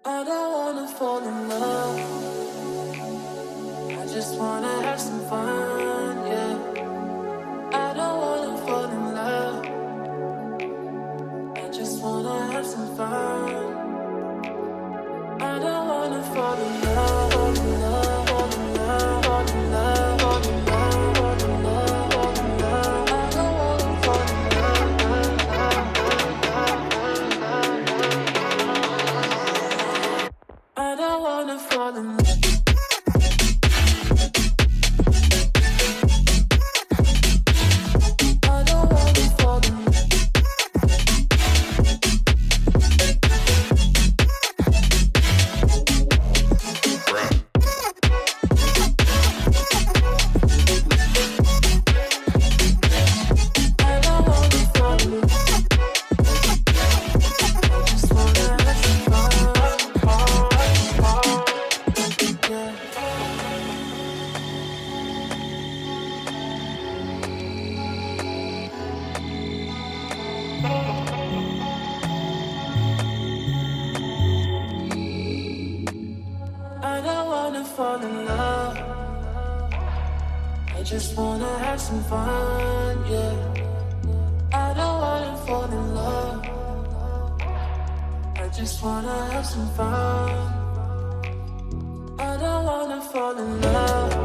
I don't wanna fall in love. I just wanna have some fun, yeah. I don't wanna fall in love. I just wanna have some fun. I don't wanna fall in love, fall in love, fall in love, fall in love, fall in love, fall in love, fall in love. I don't wanna fall in love. I don't wanna fall in love. I don't wanna fall in love. I just wanna have some fun, yeah. I don't wanna fall in love. I just wanna have some fun. I don't wanna fall in love.